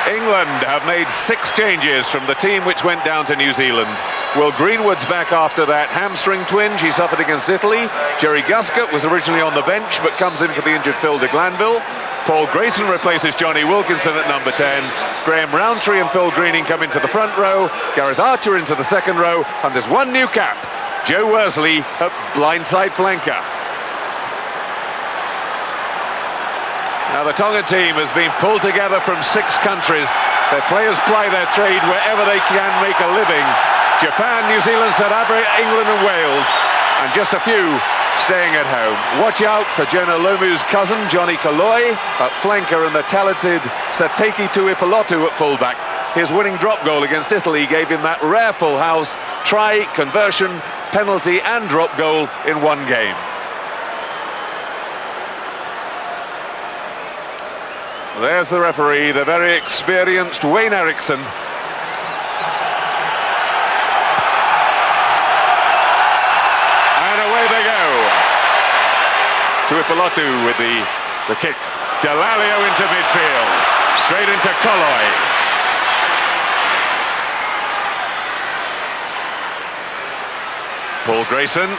England have made 6 changes from the team which went down to New Zealand. Will Greenwood's back after that hamstring twinge he suffered against Italy. Jerry Guscott was originally on the bench but comes in for the injured Phil de Glanville. Paul Grayson replaces Johnny Wilkinson at number 10. Graham Rowntree and Phil Greening come into the front row. Gareth Archer into the second row. And there's one new cap, Joe Worsley at blindside flanker. Now the Tonga team has been pulled together from 6 countries. Their players ply their trade wherever they can make a living. Japan, New Zealand, South Africa, England and Wales, and just a few staying at home. Watch out for Jonah Lomu's cousin, Johnny Kaloi, at flanker, and the talented Sateki Tuipulotu at fullback. His winning drop goal against Italy gave him that rare full house, try, conversion, penalty and drop goal in one game. There's the referee, the very experienced Wayne Eriksson. And away they go. Tuipulotu with the kick. Delalio into midfield. Straight into Kaloi. Paul Grayson.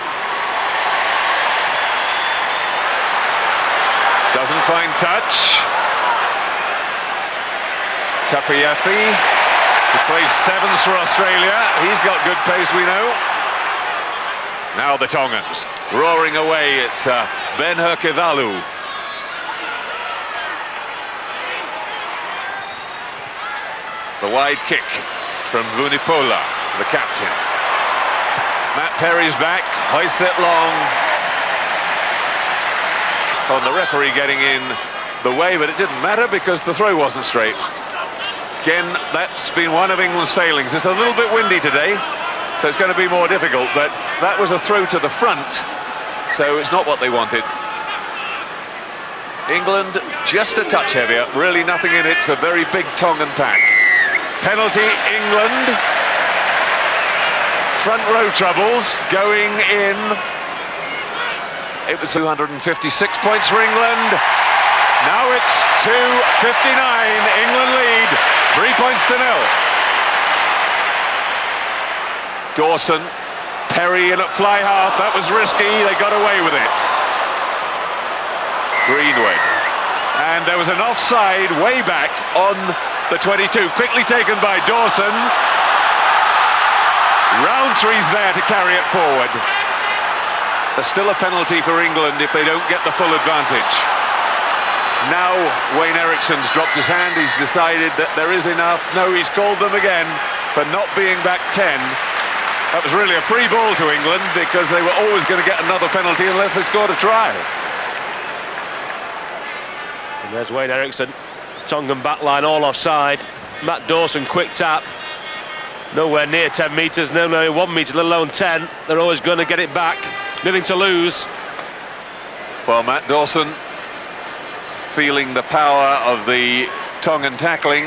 Doesn't find touch. Tapiefi, who plays 7s for Australia. He's got good pace, we know. Now the Tongans roaring away. It's Ben Herkivalu. The wide kick from Vunipola, the captain. Matt Perry's back, hoists it long. On the referee getting in the way, but it didn't matter because the throw wasn't straight. Again, that's been one of England's failings. It's a little bit windy today, so it's going to be more difficult, but that was a throw to the front, so it's not what they wanted. England just a touch heavier, really nothing in it. It's a very big Tongan pack. Penalty, England. Front row troubles going in. It was 256 points for England. Now it's 2:59, England lead, 3 points to 0. Dawson, Perry in at fly half, that was risky, they got away with it. Greenwood, and there was an offside way back on the 22, quickly taken by Dawson. Rowntree's there to carry it forward. There's still a penalty for England if they don't get the full advantage. Now Wayne Eriksson's dropped his hand, he's decided that there is enough. No, he's called them again for not being back 10. That was really a free ball to England because they were always going to get another penalty unless they scored a try. And there's Wayne Eriksson, Tongan backline all offside. Matt Dawson, quick tap. Nowhere near 10 metres, nowhere 1 metre, let alone 10. They're always going to get it back, nothing to lose. Well, Matt Dawson feeling the power of the Tongan tackling.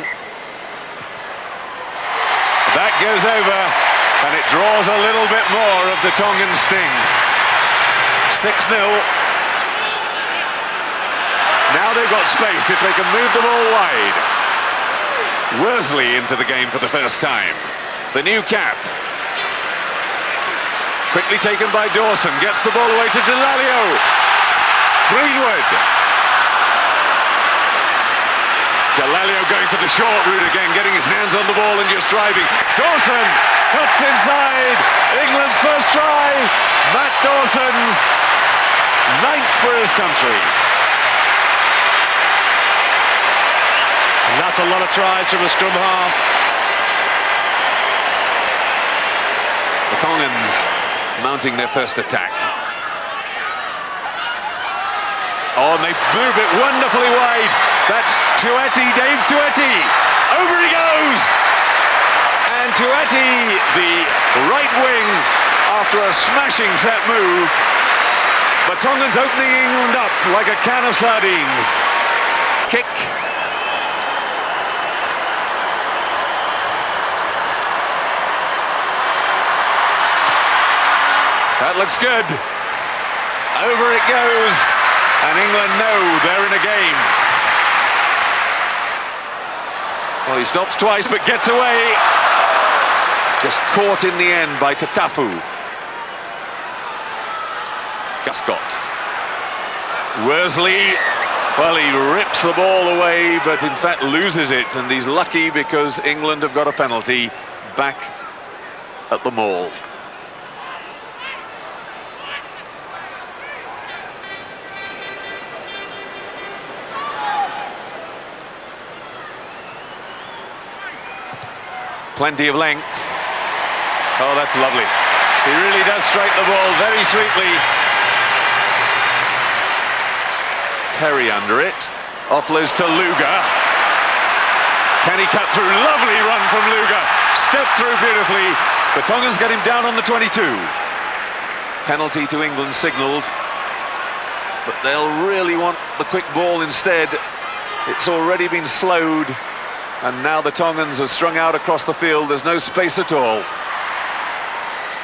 That goes over, and it draws a little bit more of the Tongan sting. 6-0. Now they've got space if they can move the ball wide. Worsley into the game for the first time. The new cap. Quickly taken by Dawson, gets the ball away to Delalio. Greenwood. Delalio going for the short route again, getting his hands on the ball and just driving. Dawson cuts inside. England's first try. Matt Dawson's 9th for his country. And that's a lot of tries from the scrum half. The Tongans mounting their first attack. Oh, and they move it wonderfully wide. That's Tueti, Dave Tueti. Over he goes! And Tueti, the right wing, after a smashing set move. But Tongans opening England up like a can of sardines. Kick. That looks good. Over it goes. And England know they're in a game. Well, he stops twice but gets away. Just caught in the end by Tatafu. Guscott. Worsley, well, he rips the ball away, but in fact loses it, and he's lucky because England have got a penalty back at the Mall. Plenty of length. Oh, that's lovely. He really does strike the ball very sweetly. Terry under it. Offloads to Luga. Can he cut through? Lovely run from Luga. Stepped through beautifully. The Tongans get him down on the 22. Penalty to England signalled. But they'll really want the quick ball instead. It's already been slowed. And now the Tongans are strung out across the field. There's no space at all.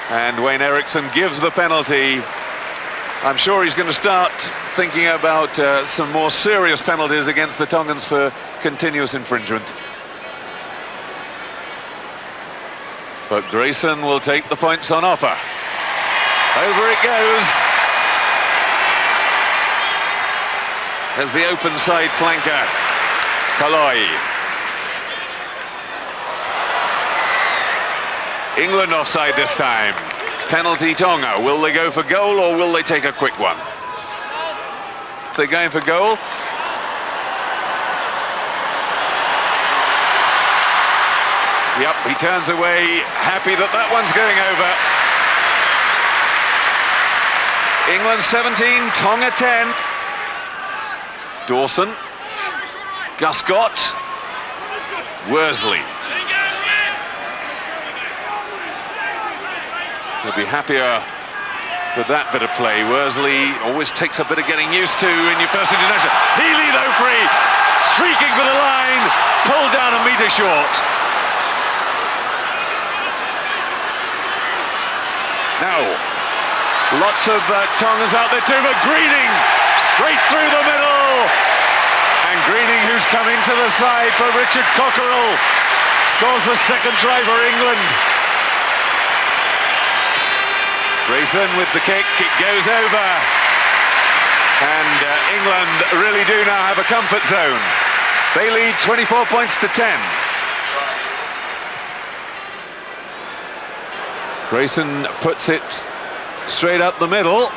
And Wayne Eriksson gives the penalty. I'm sure he's going to start thinking about some more serious penalties against the Tongans for continuous infringement. But Grayson will take the points on offer. Over it goes. There's the open side flanker, Kaloi. England offside this time. Penalty Tonga. Will they go for goal or will they take a quick one? If they're going for goal. Yep, he turns away, happy that that one's going over. England 17, Tonga 10. Dawson. Guscott. Worsley. He'll be happier with that bit of play. Worsley always takes a bit of getting used to in your first international. Healy though free, streaking for the line, pulled down a metre short. Now, lots of Tongans out there too, but Greening straight through the middle. And Greening, who's come into the side for Richard Cockerell, scores the second try for England. Grayson with the kick, it goes over. And England really do now have a comfort zone. They lead 24 points to 10. Grayson puts it straight up the middle.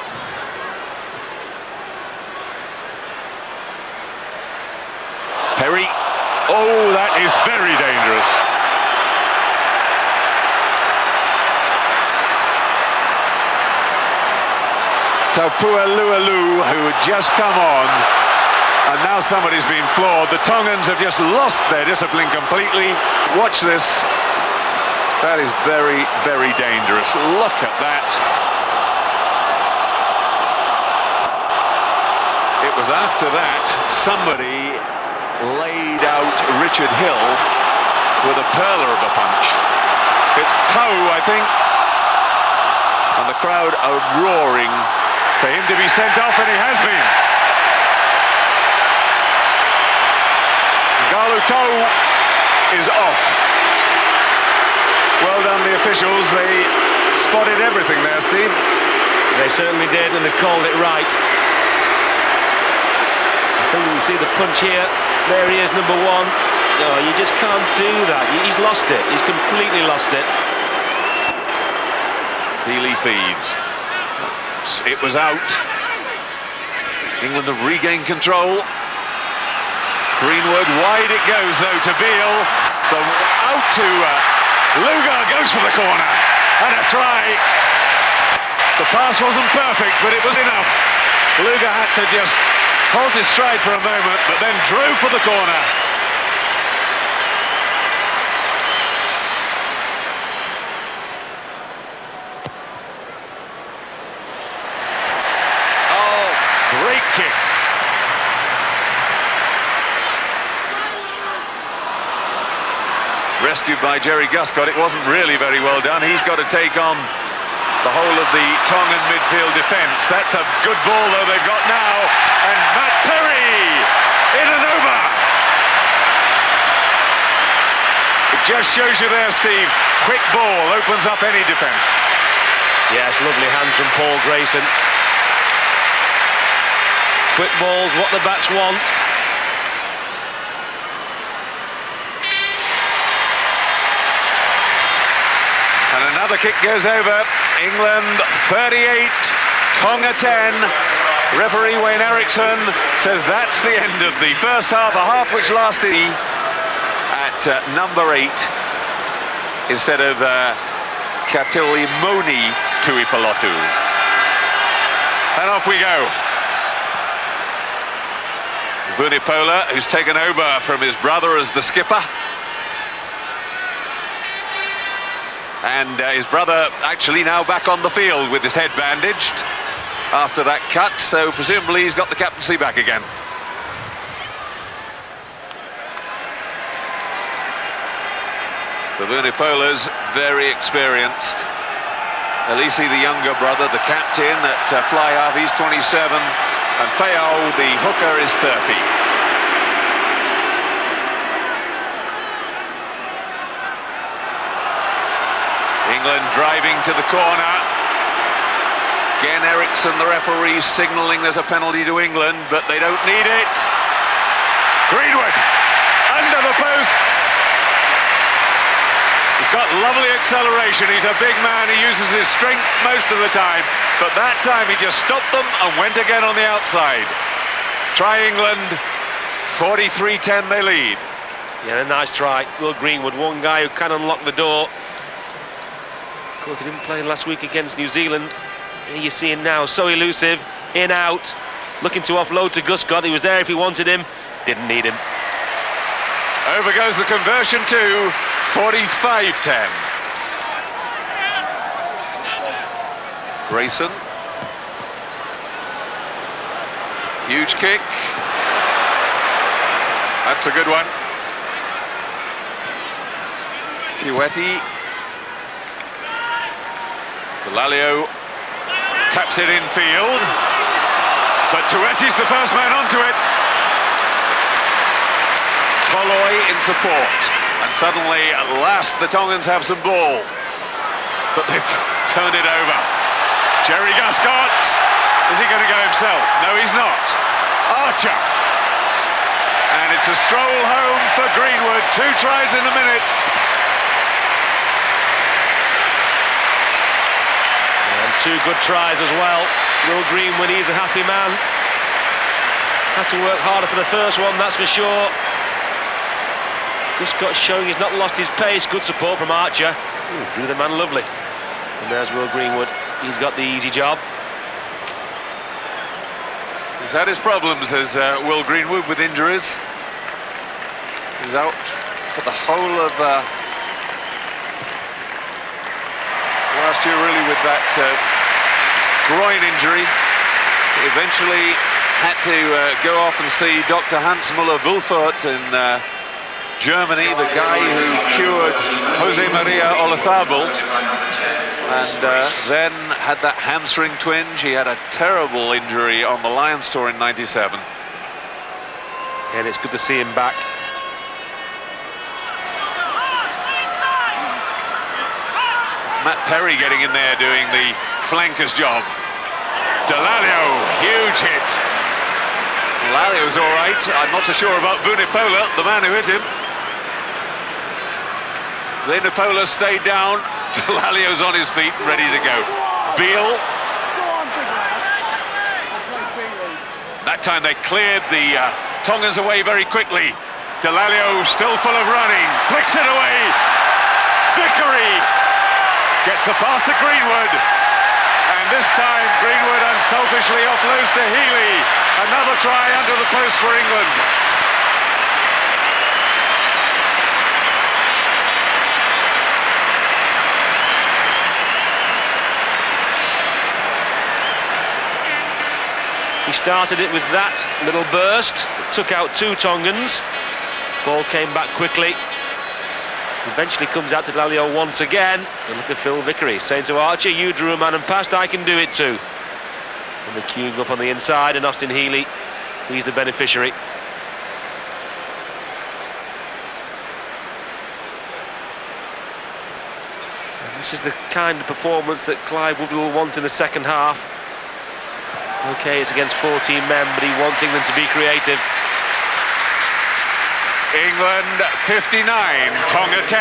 Perry. Oh, that is very dangerous. Taupua Lualu, who had just come on, and now somebody's been floored. The Tongans have just lost their discipline completely. Watch this. That is very, very dangerous. Look at that. It was after that somebody laid out Richard Hill with a perler of a punch. It's Poe, I think. And the crowd are roaring for him to be sent off, and he has been. Galuto is off. Well done, the officials. They spotted everything there, Steve. They certainly did, and they called it right. I think you can see the punch here. There he is, number one. Oh, you just can't do that. He's lost it. He's completely lost it. Healy feeds. It was out. England have regained control. Greenwood, wide it goes though to Beale. Out to Luga, goes for the corner. And a try. The pass wasn't perfect, but it was enough. Luga had to just hold his stride for a moment, but then drew for the corner. Great kick. Rescued by Jerry Guscott. It wasn't really very well done. He's got to take on the whole of the Tongan midfield defence. That's a good ball though they've got now. And Matt Perry in and over. Just shows you there, Steve. Quick ball opens up any defence. Yes, lovely hands from Paul Grayson. Quick balls, what the backs want. And another kick goes over. England 38, Tonga 10. Referee Wayne Eriksson says that's the end of the first half, a half which lasted at number 8 instead of Katilimoni Tuipulotu. And off we go. Vunipola, who's taken over from his brother as the skipper. And his brother actually now back on the field with his head bandaged after that cut, so presumably he's got the captaincy back again. The Vunipolas very experienced. Elisi, the younger brother, the captain at fly half, he's 27, and Peo, the hooker, is 30. England driving to the corner. Again, Eriksson, the referee, signalling there's a penalty to England, but they don't need it. Greenwood, under the posts. He's got lovely acceleration. He's a big man. He uses his strength most of the time, but that time he just stopped them and went again on the outside. Try England, 43-10 they lead. Yeah, a nice try. Will Greenwood, one guy who can unlock the door. Of course, he didn't play last week against New Zealand. Here you see him now, so elusive, in, out, looking to offload to Guscott. He was there if he wanted him, didn't need him. Over goes the conversion to 45-10. Grayson. Huge kick. That's a good one. Tiweti. Delalio taps it in field, but Tueti's the first man onto it. Polloy in support, and suddenly at last the Tongans have some ball, but they've turned it over. Jerry Guscott, is he going to go himself? No, he's not. Archer, and it's a stroll home for Greenwood. 2 tries in a minute. And 2 good tries as well. Will Greenwood, he's a happy man. Had to work harder for the first one, that's for sure. Guscott showing he's not lost his pace. Good support from Archer. Ooh, drew the man lovely. And there's Will Greenwood. He's got the easy job. He's had his problems as Will Greenwood with injuries. He's out for the whole of last year, really, with that groin injury. He eventually had to go off and see Dr. Hans Müller-Wülfert in Germany, the guy who cured Jose Maria Olazabal, and then had that hamstring twinge. He had a terrible injury on the Lions Tour in '97. And it's good to see him back. It's Matt Perry getting in there doing the flanker's job. Delalio, huge hit. Delalio's all right. I'm not so sure about Vunipola, the man who hit him. Vunipola stayed down. Delalio's on his feet, ready to go. Beale. That time they cleared the Tongans away very quickly. Delalio still full of running, flicks it away. Vickery gets the pass to Greenwood. And this time Greenwood unselfishly offloads to Healy. Another try under the post for England. He started it with that little burst. It took out 2 Tongans. Ball came back quickly. Eventually comes out to Delalio once again. And look at Phil Vickery saying to Archer, you drew a man and passed, I can do it too. And they're queuing up on the inside, and Austin Healy, he's the beneficiary. This is the kind of performance that Clive will want in the second half. Okay, it's against 14 men, but he wants England to be creative. England 59, Tonga 10.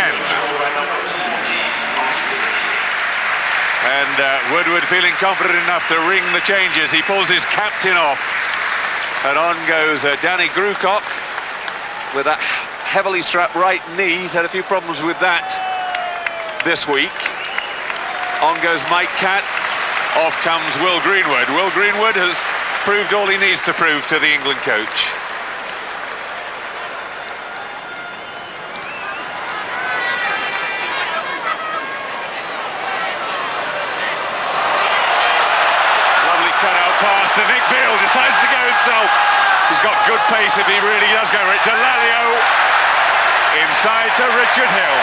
And Woodward feeling confident enough to ring the changes. He pulls his captain off. And on goes Danny Grucock with that heavily strapped right knee. He's had a few problems with that this week. On goes Mike Catt. Off comes Will Greenwood. Will Greenwood has proved all he needs to prove to the England coach. Pass to Nick Beale, decides to go himself. He's got good pace if he really does go for it. Delalio inside to Richard Hill.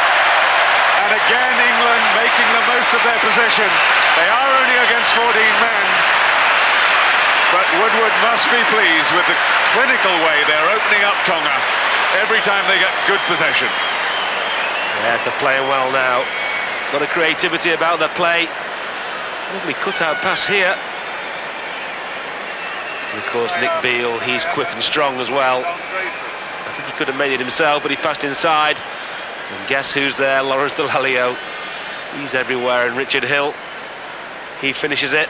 And again England making the most of their possession. They are only against 14 men. But Woodward must be pleased with the clinical way they're opening up Tonga every time they get good possession. Yes, they're playing well now. A lot of creativity about their play. Lovely cut-out pass here. And of course, Nick Beale, he's quick and strong as well. I think he could have made it himself, but he passed inside. And guess who's there? Lawrence Delalio. He's everywhere, and Richard Hill, he finishes it.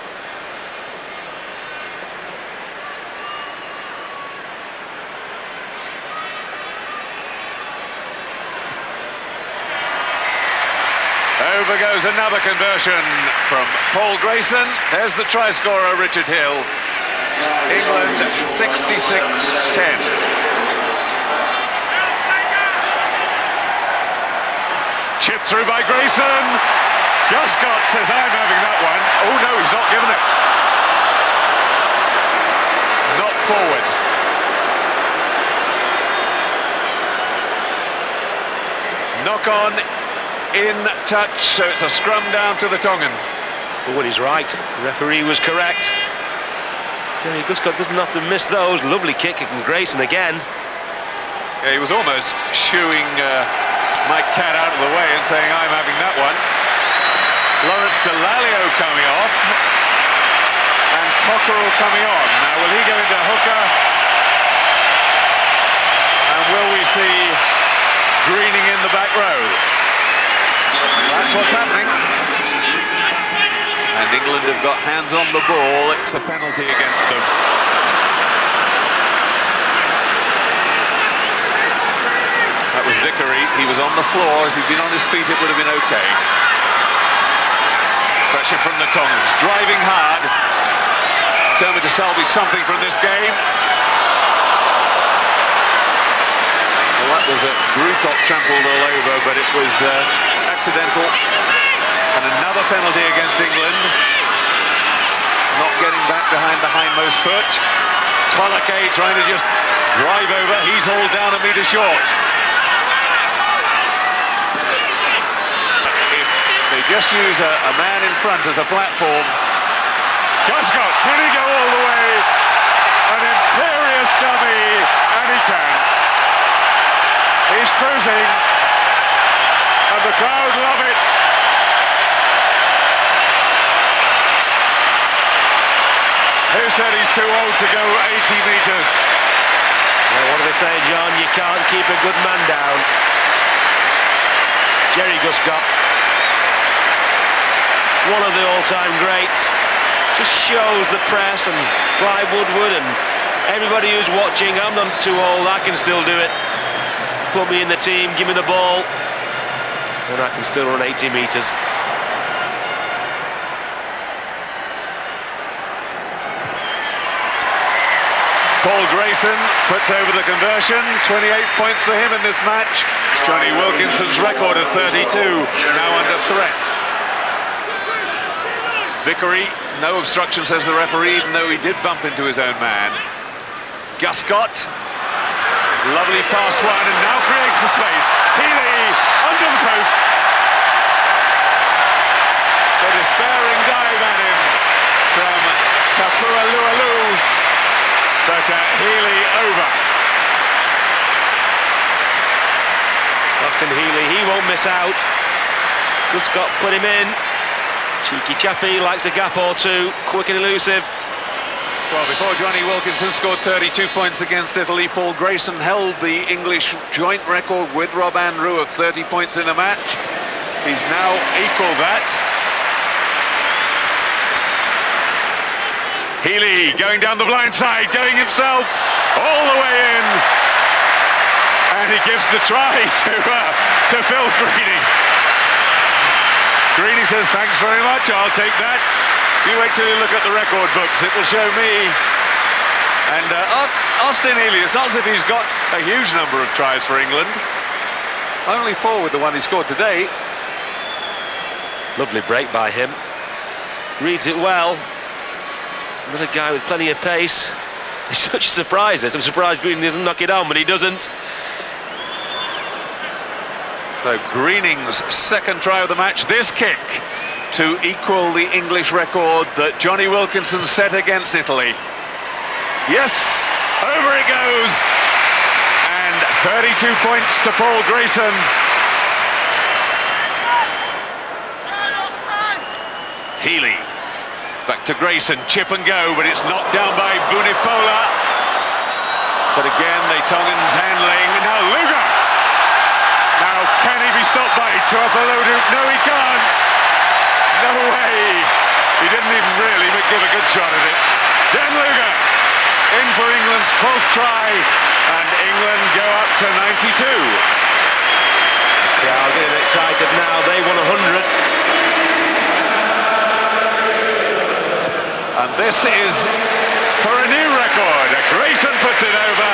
Over goes another conversion from Paul Grayson. There's the try scorer, Richard Hill. England 66-10. Chipped through by Grayson. Guscott says, I'm having that one. Oh no, he's not given it. Not forward. Knock on, in touch, so it's a scrum down to the Tongans. Well, he's right. The referee was correct. Jerry Guscott doesn't often miss those. Lovely kick from Grayson again. Yeah, he was almost shooing Mike Catt out of the way and saying, I'm having that one. Lawrence Delalio coming off. And Cockerell coming on. Now, will he go into hooker? And will we see Greening in the back row? That's what's happening. And England have got hands on the ball. It's a penalty against them. That was Vickery. He was on the floor. If he'd been on his feet, it would have been okay. Pressure from the Tongans. Driving hard. Determined to salvage something from this game. Well, that was a Grucock trampled all over, but it was accidental. And another penalty against England. Not getting back behind the hindmost foot. Tolake trying to just drive over. He's hauled down a metre short. If they just use a man in front as a platform. Guscott, can he go all the way? An imperious dummy, and he can. He's cruising, and the crowd love it. Who said he's too old to go 80 metres? Well, what do they say, John? You can't keep a good man down. Jerry Guscott, one of the all-time greats, just shows the press and Clive Woodward and everybody who's watching, I'm not too old, I can still do it. Put me in the team, give me the ball, and I can still run 80 metres. Paul Grayson puts over the conversion, 28 points for him in this match. Johnny Wilkinson's record of 32, now under threat. Vickery, no obstruction, says the referee, even though he did bump into his own man. Guscott, lovely past one, and now creates the space. Healy, under the posts. The despairing dive at him from Tapua Lualu. But Healy over. Austin Healy, he won't miss out. Guscott put him in. Cheeky chappy, likes a gap or two, quick and elusive. Well, before Johnny Wilkinson scored 32 points against Italy, Paul Grayson held the English joint record with Rob Andrew of 30 points in a match. He's now equalled that. Healy going down the blind side, going himself all the way in. And he gives the try to Phil Greening. Greening says, thanks very much, I'll take that. You wait till you look at the record books, it will show me. And Austin Healy, it's not as if he's got a huge number of tries for England. Only 4 with the one he scored today. Lovely break by him. Reads it well. Another guy with plenty of pace. It's such a surprise this. I'm surprised Greening doesn't knock it on, but he doesn't. So Greening's second try of the match. This kick to equal the English record that Johnny Wilkinson set against Italy. Yes, over it goes. And 32 points to Paul Grayson. Healy, back to Grayson, chip and go, but it's knocked down by Vunipola. But again, the Tongans handling. Now Luger. Now can he be stopped by Tuapolodu? No, he can't. No way. He didn't even really give a good shot at it. Dan Luger in for England's 12th try, and England go up to 92. The crowd getting excited now. They won 100. And this is for a new record. Grayson puts it over.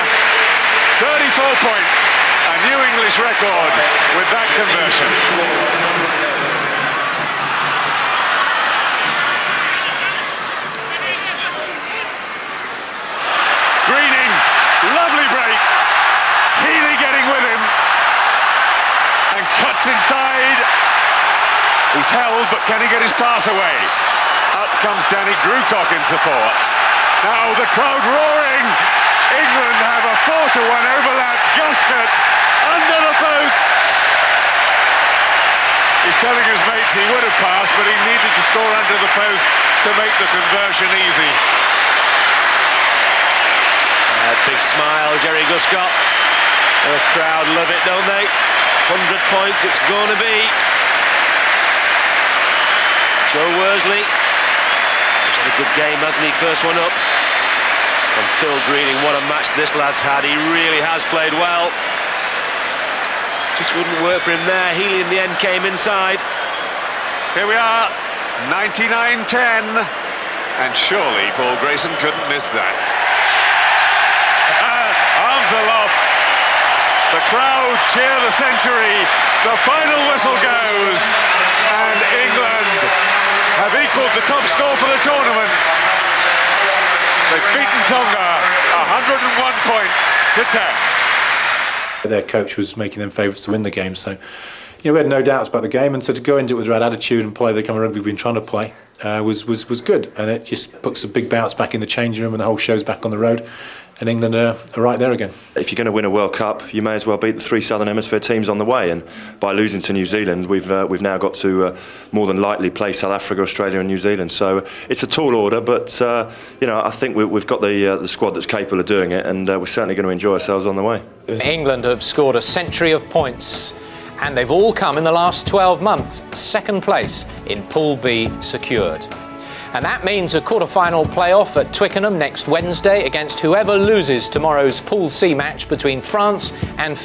34 points. A new English record with that conversion. Greening, lovely break. Healy getting with him. And cuts inside. He's held, but can he get his pass away? Up comes Danny Grucock in support. Now the crowd roaring. England have a 4-1 overlap. Guscott under the posts. He's telling his mates he would have passed, but he needed to score under the post to make the conversion easy. Big smile, Jerry Guscott. The crowd love it, don't they? 100 points it's going to be. Joe Worsley. He's had a good game, hasn't he? First one up. And Phil Greening, what a match this lad's had. He really has played well. Just wouldn't work for him there. Healy in the end came inside. Here we are, 99-10. And surely Paul Grayson couldn't miss that. Arms aloft. The crowd cheer the century. The final whistle goes. And England have equalled the top score for the tournament. They've beaten Tonga 101 points to 10. Their coach was making them favourites to win the game, so we had no doubts about the game, and so to go into it with the right attitude and play the kind of rugby we've been trying to play was good, and it just puts a big bounce back in the changing room, and the whole show's back on the road. And England are right there again. If you're going to win a World Cup, you may as well beat the 3 Southern Hemisphere teams on the way. And by losing to New Zealand, we've now got to more than likely play South Africa, Australia, and New Zealand. So it's a tall order, but I think we've got the squad that's capable of doing it, and we're certainly going to enjoy ourselves on the way. England have scored a century of points, and they've all come in the last 12 months. Second place in Pool B secured. And that means a quarter-final playoff at Twickenham next Wednesday against whoever loses tomorrow's Pool C match between France and